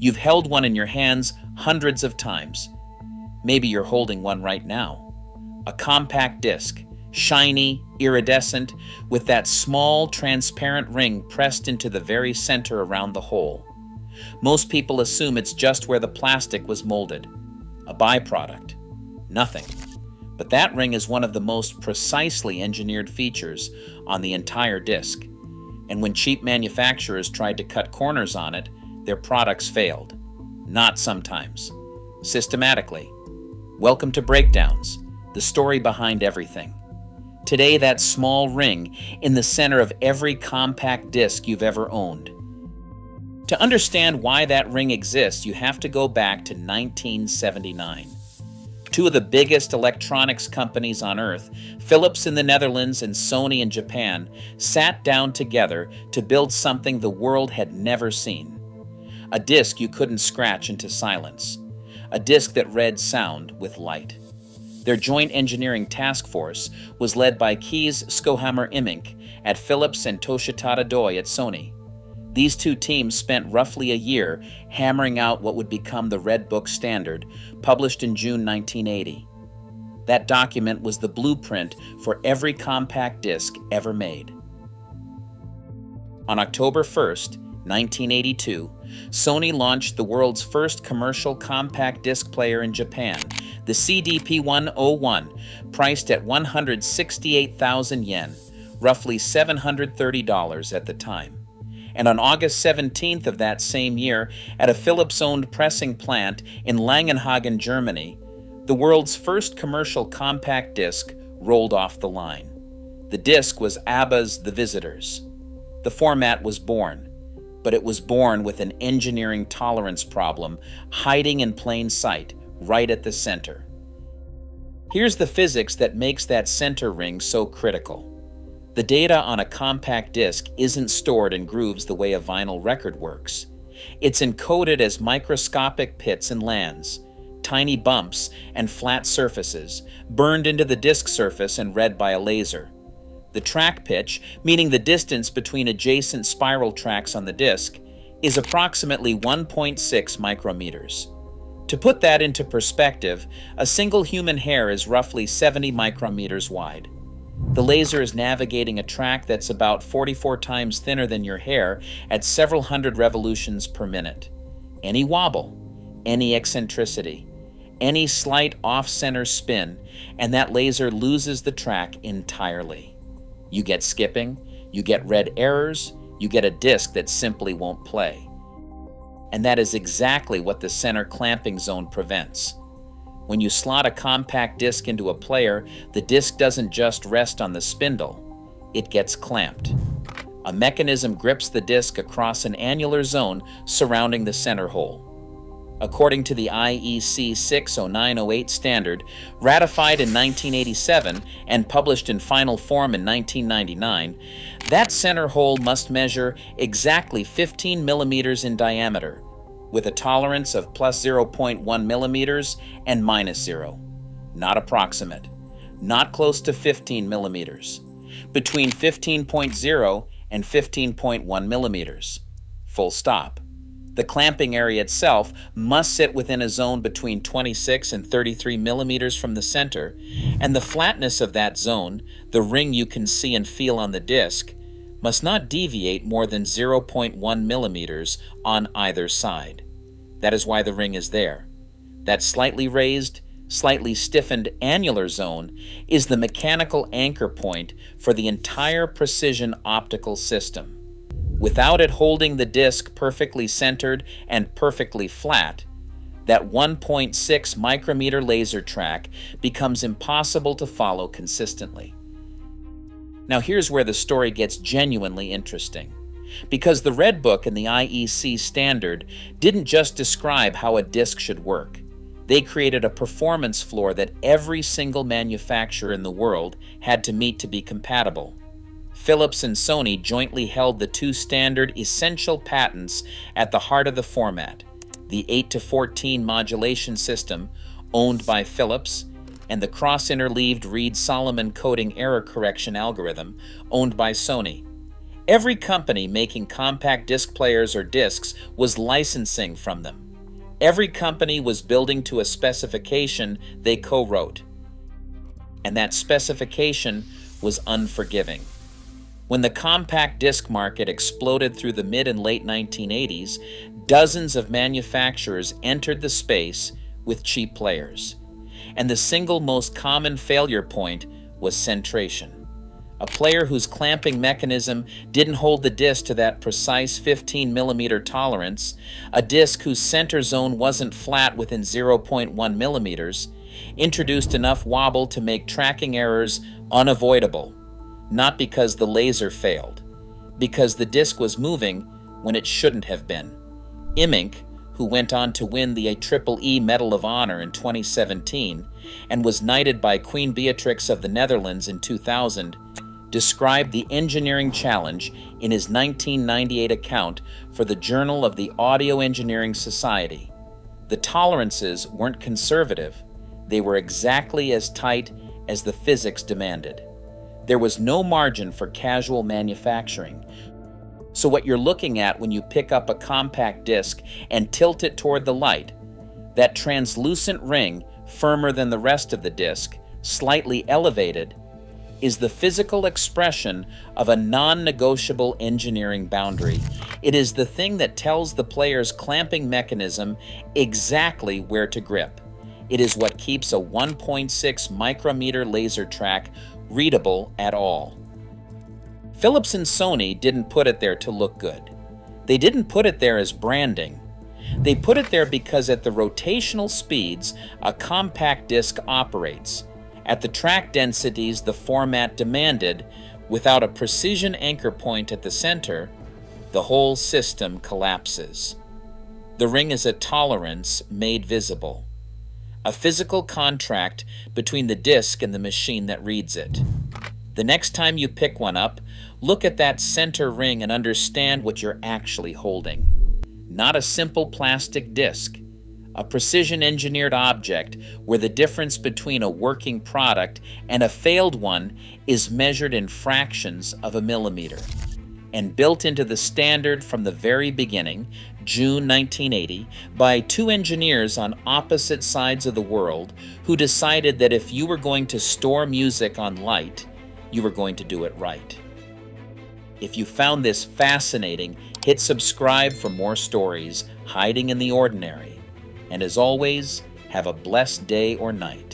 You've held one in your hands hundreds of times. Maybe you're holding one right now. A compact disc, shiny, iridescent, with that small, transparent ring pressed into the very center around the hole. Most people assume it's just where the plastic was molded. A byproduct. Nothing. But that ring is one of the most precisely engineered features on the entire disc. And when cheap manufacturers tried to cut corners on it, their products failed. Not sometimes. Systematically. Welcome to Breakdownz, the story behind everything. Today, that small ring in the center of every compact disc you've ever owned. To understand why that ring exists, you have to go back to 1979. Two of the biggest electronics companies on Earth, Philips in the Netherlands and Sony in Japan, sat down together to build something the world had never seen. A disc you couldn't scratch into silence. A disc that read sound with light. Their joint engineering task force was led by Kees Skohammer Immink at Philips and Toshitata Doi at Sony. These two teams spent roughly a year hammering out what would become the Red Book standard, published in June 1980. That document was the blueprint for every compact disc ever made. On October 1st, 1982, Sony launched the world's first commercial compact disc player in Japan, the CDP-101, priced at 168,000 yen, roughly $730 at the time. And on August 17th of that same year, at a Philips-owned pressing plant in Langenhagen, Germany, the world's first commercial compact disc rolled off the line. The disc was ABBA's The Visitors. The format was born. But it was born with an engineering tolerance problem hiding in plain sight, right at the center. Here's the physics that makes that center ring so critical. The data on a compact disc isn't stored in grooves the way a vinyl record works. It's encoded as microscopic pits and lands, tiny bumps and flat surfaces, burned into the disc surface and read by a laser. The track pitch, meaning the distance between adjacent spiral tracks on the disc, is approximately 1.6 micrometers. To put that into perspective, a single human hair is roughly 70 micrometers wide. The laser is navigating a track that's about 44 times thinner than your hair at several hundred revolutions per minute. Any wobble, any eccentricity, any slight off-center spin, and that laser loses the track entirely. You get skipping, you get red errors, you get a disc that simply won't play. And that is exactly what the center clamping zone prevents. When you slot a compact disc into a player, the disc doesn't just rest on the spindle, it gets clamped. A mechanism grips the disc across an annular zone surrounding the center hole. According to the IEC 60908 standard, ratified in 1987 and published in final form in 1999, that center hole must measure exactly 15 millimeters in diameter, with a tolerance of plus 0.1 millimeters and minus 0. Not approximate. Not close to 15 millimeters. Between 15.0 and 15.1 millimeters. Full stop. The clamping area itself must sit within a zone between 26 and 33 millimeters from the center, and the flatness of that zone, the ring you can see and feel on the disc, must not deviate more than 0.1 millimeters on either side. That is why the ring is there. That slightly raised, slightly stiffened annular zone is the mechanical anchor point for the entire precision optical system. Without it holding the disc perfectly centered and perfectly flat, that 1.6 micrometer laser track becomes impossible to follow consistently. Now here's where the story gets genuinely interesting. Because the Red Book and the IEC standard didn't just describe how a disc should work. They created a performance floor that every single manufacturer in the world had to meet to be compatible. Philips and Sony jointly held the two standard essential patents at the heart of the format, the 8-to-14 modulation system, owned by Philips, and the cross-interleaved Reed-Solomon coding error correction algorithm, owned by Sony. Every company making compact disc players or discs was licensing from them. Every company was building to a specification they co-wrote. And that specification was unforgiving. When the compact disc market exploded through the mid and late 1980s, dozens of manufacturers entered the space with cheap players. And the single most common failure point was centration. A player whose clamping mechanism didn't hold the disc to that precise 15mm tolerance, a disc whose center zone wasn't flat within 0.1 millimeters, introduced enough wobble to make tracking errors unavoidable, not because the laser failed, because the disc was moving when it shouldn't have been. Immink, who went on to win the EEE Medal of Honor in 2017 and was knighted by Queen Beatrix of the Netherlands in 2000, described the engineering challenge in his 1998 account for the Journal of the Audio Engineering Society. The tolerances weren't conservative. They were exactly as tight as the physics demanded. There was no margin for casual manufacturing. So what you're looking at when you pick up a compact disc and tilt it toward the light, that translucent ring, firmer than the rest of the disc, slightly elevated, is the physical expression of a non-negotiable engineering boundary. It is the thing that tells the player's clamping mechanism exactly where to grip. It is what keeps a 1.6 micrometer laser track readable at all. Philips and Sony didn't put it there to look good. They didn't put it there as branding. They put it there because at the rotational speeds a compact disc operates, at the track densities the format demanded, without a precision anchor point at the center, the whole system collapses. The ring is a tolerance made visible, a physical contract between the disc and the machine that reads it. The next time you pick one up, look at that center ring and understand what you're actually holding. Not a simple plastic disc, a precision-engineered object where the difference between a working product and a failed one is measured in fractions of a millimeter, and built into the standard from the very beginning, June 1980, by two engineers on opposite sides of the world who decided that if you were going to store music on light, you were going to do it right. If you found this fascinating, hit subscribe for more stories hiding in the ordinary. And as always, have a blessed day or night.